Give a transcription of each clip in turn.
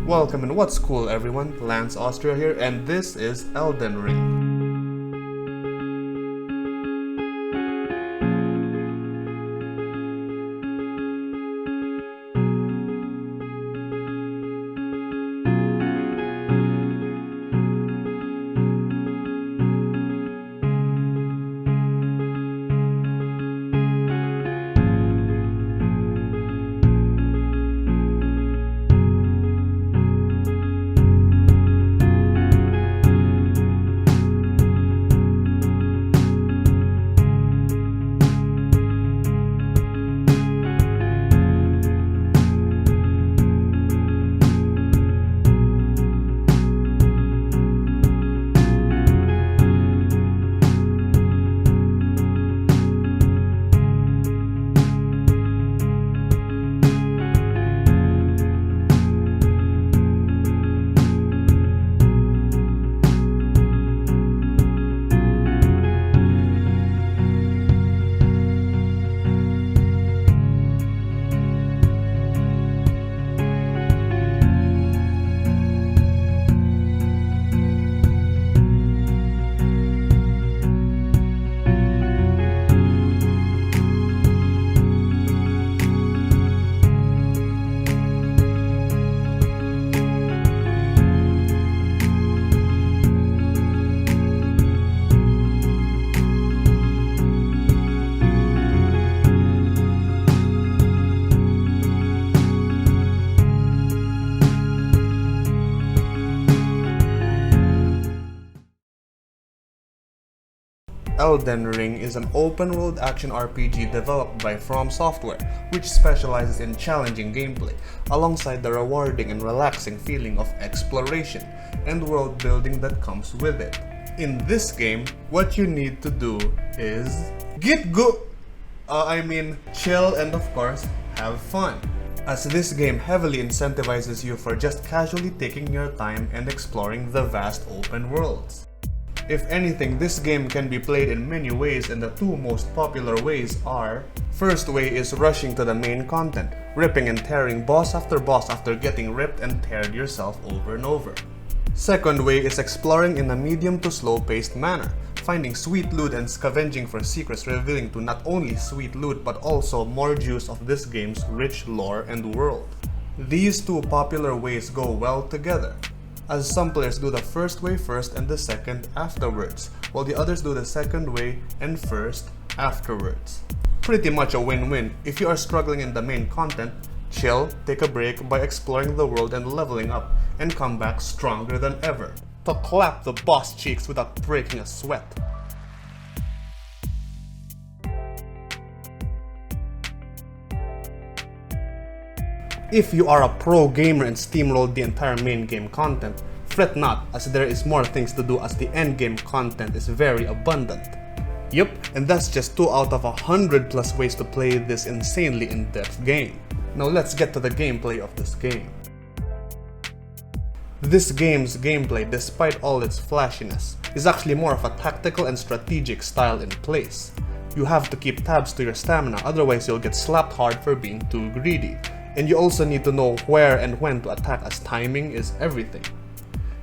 Welcome and what's cool everyone, Lance Austria here, and this is Elden Ring. Elden Ring is an open-world action RPG developed by Fromsoftware, which specializes in challenging gameplay, alongside the rewarding and relaxing feeling of exploration and world building that comes with it. In this game, what you need to do is chill and of course, have fun, as this game heavily incentivizes you for just casually taking your time and exploring the vast open worlds. If anything, this game can be played in many ways, and the two most popular ways are: first way is rushing to the main content, ripping and tearing boss after getting ripped and teared yourself over and over. Second way is exploring in a medium to slow paced manner, finding sweet loot and scavenging for secrets revealing to not only sweet loot but also more juice of this game's rich lore and world. These two popular ways go well together, as some players do the first way first and the second afterwards, while the others do the second way and first afterwards. Pretty much a win-win. If you are struggling in the main content, chill, take a break by exploring the world and leveling up, and come back stronger than ever to clap the boss cheeks without breaking a sweat. If you are a pro gamer and steamrolled the entire main game content, fret not, as there is more things to do, as the end game content is very abundant. Yup, and that's just 2 out of 100 plus ways to play this insanely in-depth game. Now let's get to the gameplay of this game. This game's gameplay, despite all its flashiness, is actually more of a tactical and strategic style in place. You have to keep tabs to your stamina, otherwise you'll get slapped hard for being too greedy. And you also need to know where and when to attack, as timing is everything.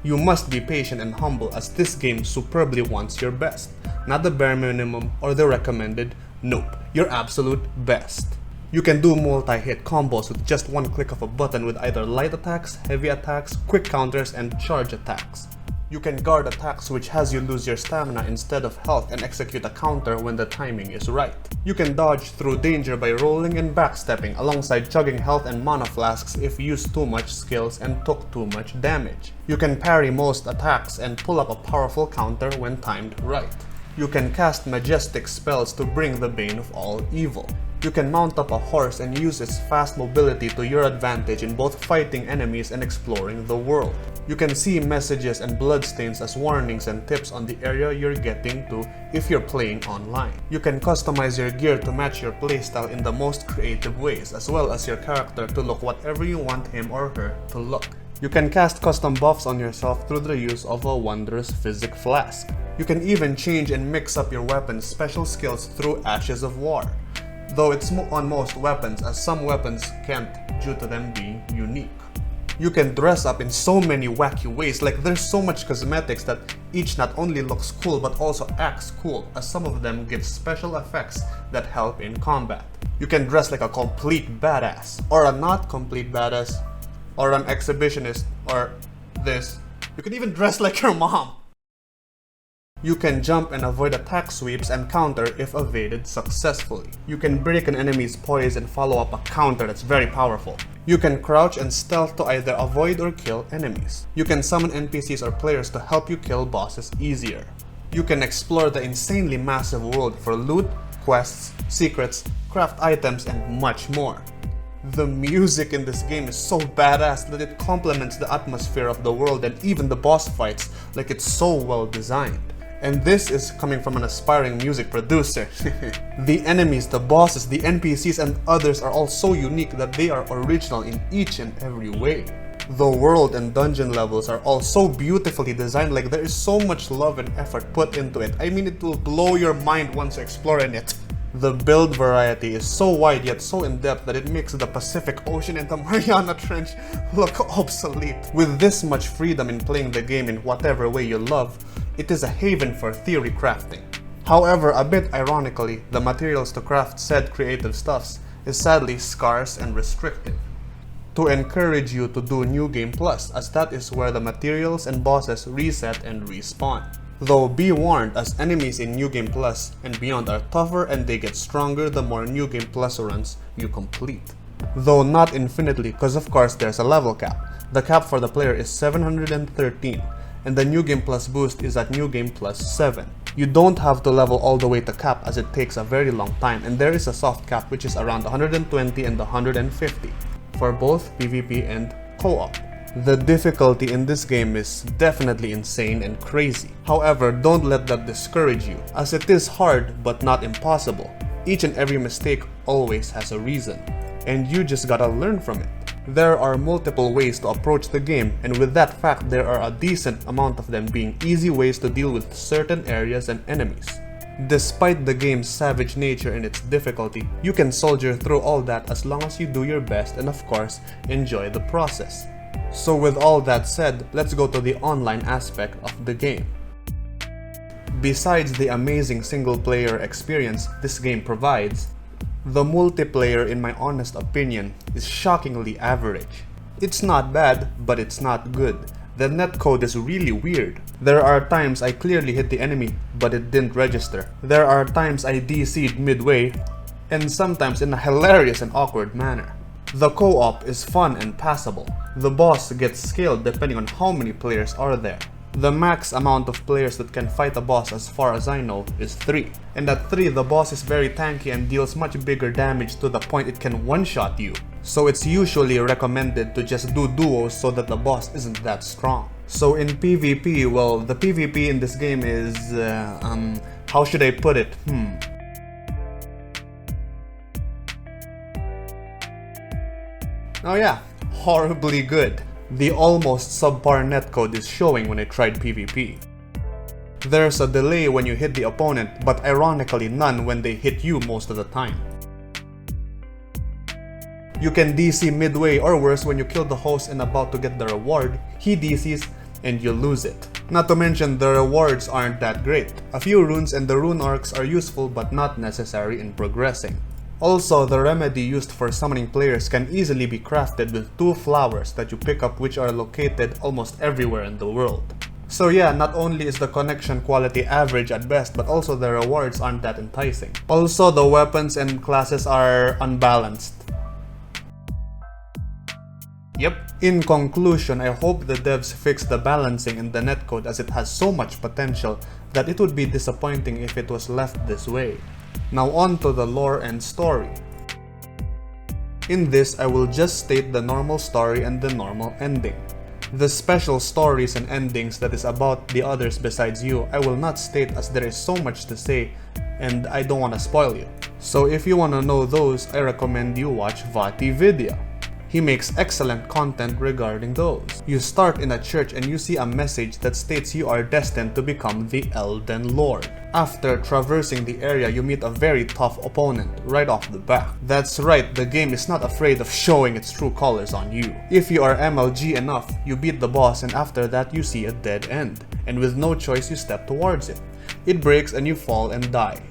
You must be patient and humble, as this game superbly wants your best. Not the bare minimum or the recommended, nope, your absolute best. You can do multi-hit combos with just one click of a button with either light attacks, heavy attacks, quick counters, and charge attacks. You can guard attacks, which has you lose your stamina instead of health, and execute a counter when the timing is right. You can dodge through danger by rolling and backstepping, alongside chugging health and mana flasks if you used too much skills and took too much damage. You can parry most attacks and pull up a powerful counter when timed right. You can cast majestic spells to bring the bane of all evil. You can mount up a horse and use its fast mobility to your advantage in both fighting enemies and exploring the world. You can see messages and bloodstains as warnings and tips on the area you're getting to if you're playing online. You can customize your gear to match your playstyle in the most creative ways, as well as your character to look whatever you want him or her to look. You can cast custom buffs on yourself through the use of a wondrous physic flask. You can even change and mix up your weapon's special skills through Ashes of War, though it's on most weapons, as some weapons can't due to them being unique. You can dress up in so many wacky ways, like there's so much cosmetics that each not only looks cool but also acts cool, as some of them give special effects that help in combat. You can dress like a complete badass, or a not complete badass, or an exhibitionist, or this. You can even dress like your mom. You can jump and avoid attack sweeps and counter if evaded successfully. You can break an enemy's poise and follow up a counter that's very powerful. You can crouch and stealth to either avoid or kill enemies. You can summon NPCs or players to help you kill bosses easier. You can explore the insanely massive world for loot, quests, secrets, craft items, and much more. The music in this game is so badass that it complements the atmosphere of the world and even the boss fights, like it's so well designed. And this is coming from an aspiring music producer. The enemies, the bosses, the NPCs, and others are all so unique that they are original in each and every way. The world and dungeon levels are all so beautifully designed, like there is so much love and effort put into it. I mean, it will blow your mind once you explore in it. The build variety is so wide yet so in-depth that it makes the Pacific Ocean and the Mariana Trench look obsolete. With this much freedom in playing the game in whatever way you love, it is a haven for theory crafting. However, a bit ironically, the materials to craft said creative stuffs is sadly scarce and restrictive. To encourage you to do New Game Plus, as that is where the materials and bosses reset and respawn. Though be warned, as enemies in New Game Plus and beyond are tougher and they get stronger the more New Game Plus runs you complete. Though not infinitely, cause of course there's a level cap. The cap for the player is 713, and the New Game Plus boost is at New Game Plus 7. You don't have to level all the way to cap as it takes a very long time, and there is a soft cap which is around 120 and 150 for both PvP and co-op. The difficulty in this game is definitely insane and crazy. However, don't let that discourage you, as it is hard but not impossible. Each and every mistake always has a reason, and you just gotta learn from it. There are multiple ways to approach the game, and with that fact there are a decent amount of them being easy ways to deal with certain areas and enemies. Despite the game's savage nature and its difficulty, you can soldier through all that as long as you do your best and of course, enjoy the process. So with all that said, let's go to the online aspect of the game. Besides the amazing single-player experience this game provides, the multiplayer, in my honest opinion, is shockingly average. It's not bad, but it's not good. The netcode is really weird. There are times I clearly hit the enemy, but it didn't register. There are times I DC'd midway, and sometimes in a hilarious and awkward manner. The co-op is fun and passable. The boss gets scaled depending on how many players are there. The max amount of players that can fight a boss, as far as I know, is 3. And at 3, the boss is very tanky and deals much bigger damage to the point it can one-shot you. So it's usually recommended to just do duos so that the boss isn't that strong. So in PvP, well, the PvP in this game is, how should I put it? Oh yeah, horribly good. The almost subpar netcode is showing when I tried PvP. There's a delay when you hit the opponent, but ironically none when they hit you most of the time. You can DC midway or worse when you kill the host and about to get the reward, he DCs and you lose it. Not to mention the rewards aren't that great. A few runes and the rune arcs are useful but not necessary in progressing. Also, the remedy used for summoning players can easily be crafted with 2 flowers that you pick up which are located almost everywhere in the world. So yeah, not only is the connection quality average at best, but also the rewards aren't that enticing. Also, the weapons and classes are unbalanced. Yep. In conclusion, I hope the devs fix the balancing in the netcode as it has so much potential that it would be disappointing if it was left this way. Now on to the lore and story. In this, I will just state the normal story and the normal ending. The special stories and endings that is about the others besides you, I will not state as there is so much to say and I don't want to spoil you. So if you want to know those, I recommend you watch Vati Vidya. He makes excellent content regarding those. You start in a church and you see a message that states you are destined to become the Elden Lord. After traversing the area, you meet a very tough opponent right off the bat. That's right, the game is not afraid of showing its true colors on you. If you are MLG enough, you beat the boss and after that you see a dead end. And with no choice you step towards it. It breaks and you fall and die.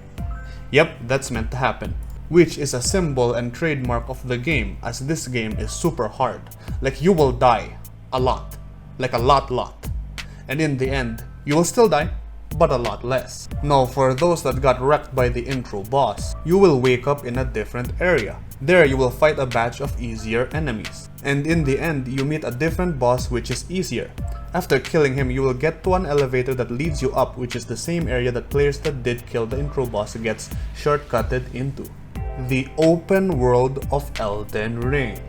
Yep, that's meant to happen. Which is a symbol and trademark of the game, as this game is super hard. Like you will die a lot. Like a lot. And in the end, you will still die, but a lot less. Now for those that got wrecked by the intro boss, you will wake up in a different area. There you will fight a batch of easier enemies. And in the end, you meet a different boss which is easier. After killing him, you will get to an elevator that leads you up, which is the same area that players that did kill the intro boss gets shortcutted into. The open world of Elden Ring.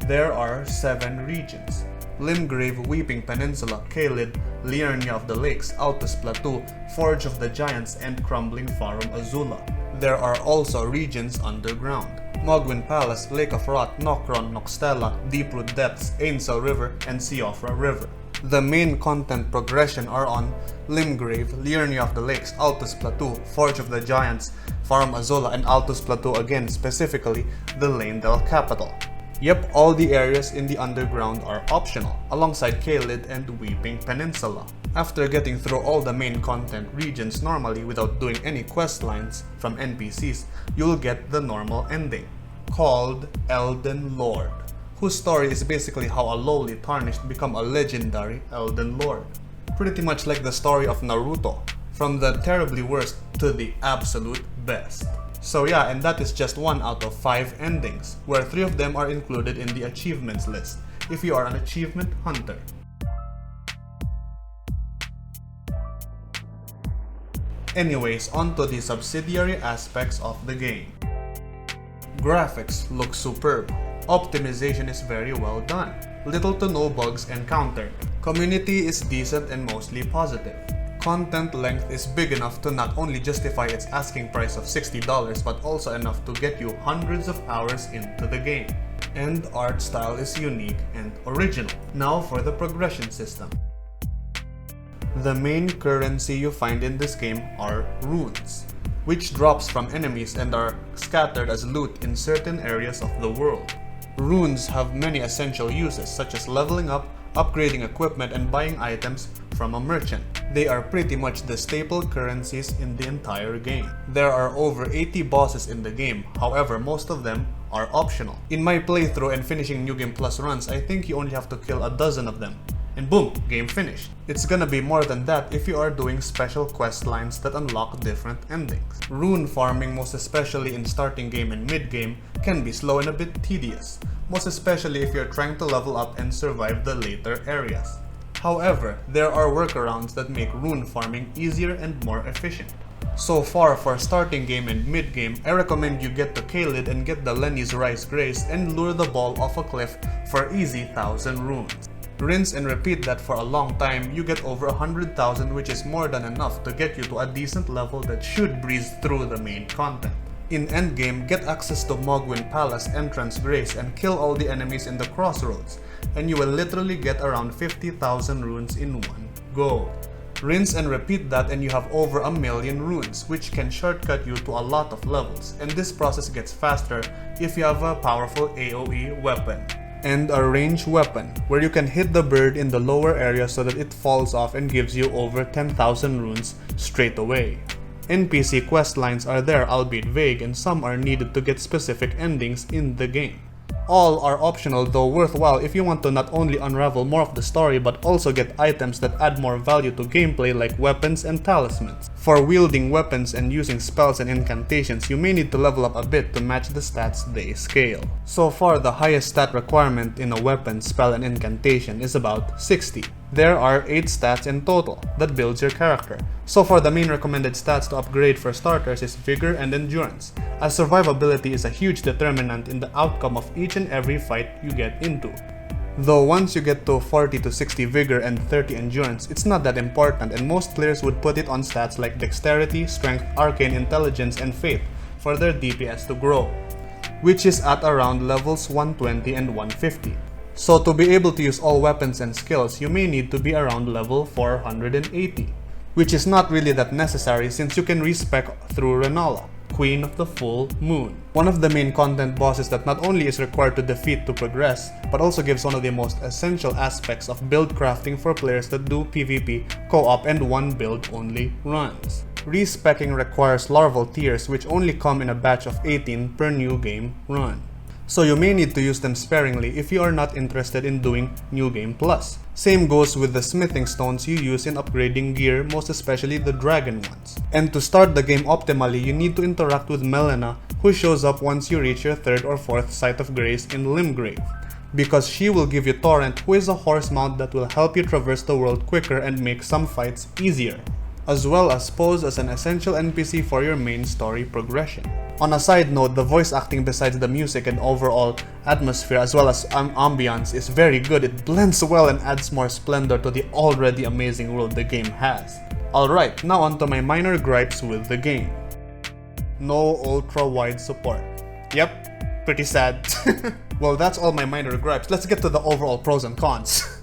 There are 7 regions: Limgrave, Weeping Peninsula, Caelid, Liurnia of the Lakes, Altus Plateau, Forge of the Giants, and Crumbling Farum Azula. There are also regions underground: Mogwyn Palace, Lake of Rot, Nokron, Noxtella, Deeproot Depths, Ainsel River, and Siofra River. The main content progression are on Limgrave, Liurnia of the Lakes, Altus Plateau, Forge of the Giants, Farum Azula, and Altus Plateau again, specifically the Leyndell capital. Yep, all the areas in the underground are optional, alongside Caelid and Weeping Peninsula. After getting through all the main content regions normally without doing any quest lines from NPCs, you'll get the normal ending, called Elden Lord, whose story is basically how a lowly tarnished become a legendary Elden Lord. Pretty much like the story of Naruto, from the terribly worst to the absolute best. So yeah, and that is just 1 out of 5 endings, where 3 of them are included in the achievements list, if you are an achievement hunter. Anyways, onto the subsidiary aspects of the game. Graphics look superb. Optimization is very well done. Little to no bugs encountered. Community is decent and mostly positive. Content length is big enough to not only justify its asking price of $60, but also enough to get you hundreds of hours into the game. And art style is unique and original. Now for the progression system. The main currency you find in this game are runes, which drops from enemies and are scattered as loot in certain areas of the world. Runes have many essential uses, such as leveling up, upgrading equipment, and buying items from a merchant. They are pretty much the staple currencies in the entire game. There are over 80 bosses in the game, however most of them are optional. In my playthrough and finishing New Game Plus runs, I think you only have to kill a dozen of them. And boom, game finished. It's gonna be more than that if you are doing special quest lines that unlock different endings. Rune farming, most especially in starting game and mid game, can be slow and a bit tedious, most especially if you're trying to level up and survive the later areas. However, there are workarounds that make rune farming easier and more efficient. So far for starting game and mid game, I recommend you get to Caelid and get the Lenny's Rice Grace and lure the ball off a cliff for easy 1000 runes. Rinse and repeat that for a long time, you get over 100,000, which is more than enough to get you to a decent level that should breeze through the main content. In endgame, get access to Mogwyn Palace entrance grace and kill all the enemies in the crossroads, and you will literally get around 50,000 runes in one go. Rinse and repeat that and you have over 1,000,000 runes, which can shortcut you to a lot of levels, and this process gets faster if you have a powerful AoE weapon. And a ranged weapon, where you can hit the bird in the lower area so that it falls off and gives you over 10,000 runes straight away. NPC quest lines are there, albeit vague, and some are needed to get specific endings in the game. All are optional, though worthwhile if you want to not only unravel more of the story but also get items that add more value to gameplay like weapons and talismans. For wielding weapons and using spells and incantations, you may need to level up a bit to match the stats they scale. So far, the highest stat requirement in a weapon, spell, and incantation is about 60. There are 8 stats in total that builds your character. So far, the main recommended stats to upgrade for starters is Vigor and Endurance, as survivability is a huge determinant in the outcome of each and every fight you get into. Though once you get to 40 to 60 Vigor and 30 Endurance, it's not that important, and most players would put it on stats like Dexterity, Strength, Arcane Intelligence, and Faith for their DPS to grow. which is at around levels 120 and 150. So to be able to use all weapons and skills, you may need to be around level 480, which is not really that necessary since you can respec through Renala, Queen of the Full Moon, one of the main content bosses that not only is required to defeat to progress, but also gives one of the most essential aspects of build crafting for players that do PvP, co-op, and one build only runs. Respecking requires larval tiers which only come in a batch of 18 per new game run. So you may need to use them sparingly if you are not interested in doing New Game Plus. Same goes with the smithing stones you use in upgrading gear, most especially the dragon ones. And to start the game optimally, you need to interact with Melina, who shows up once you reach your 3rd or 4th Site of Grace in Limgrave, because she will give you Torrent, who is a horse mount that will help you traverse the world quicker and make some fights easier, as well as pose as an essential NPC for your main story progression. On a side note, the voice acting besides the music and overall atmosphere as well as ambience is very good. It blends well and adds more splendor to the already amazing world the game has. Alright, now on to my minor gripes with the game. No ultra-wide support. Yep, pretty sad. Well, that's all my minor gripes. Let's get to the overall pros and cons.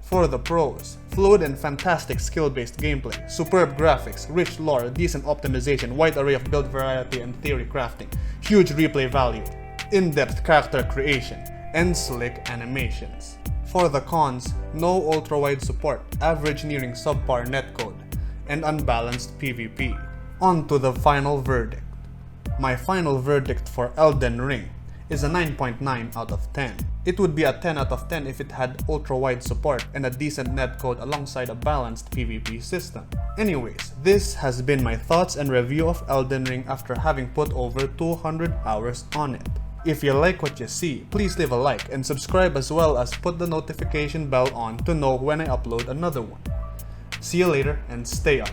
For the pros, fluid and fantastic skill-based gameplay, superb graphics, rich lore, decent optimization, wide array of build variety and theory crafting, huge replay value, in-depth character creation, and slick animations. For the cons, no ultra-wide support, average nearing subpar netcode, and unbalanced PvP. On to the final verdict. My final verdict for Elden Ring is a 9.9 out of 10. It would be a 10 out of 10 if it had ultra-wide support and a decent netcode alongside a balanced PvP system. Anyways, this has been my thoughts and review of Elden Ring after having put over 200 hours on it. If you like what you see, please leave a like and subscribe as well as put the notification bell on to know when I upload another one. See you later and stay up.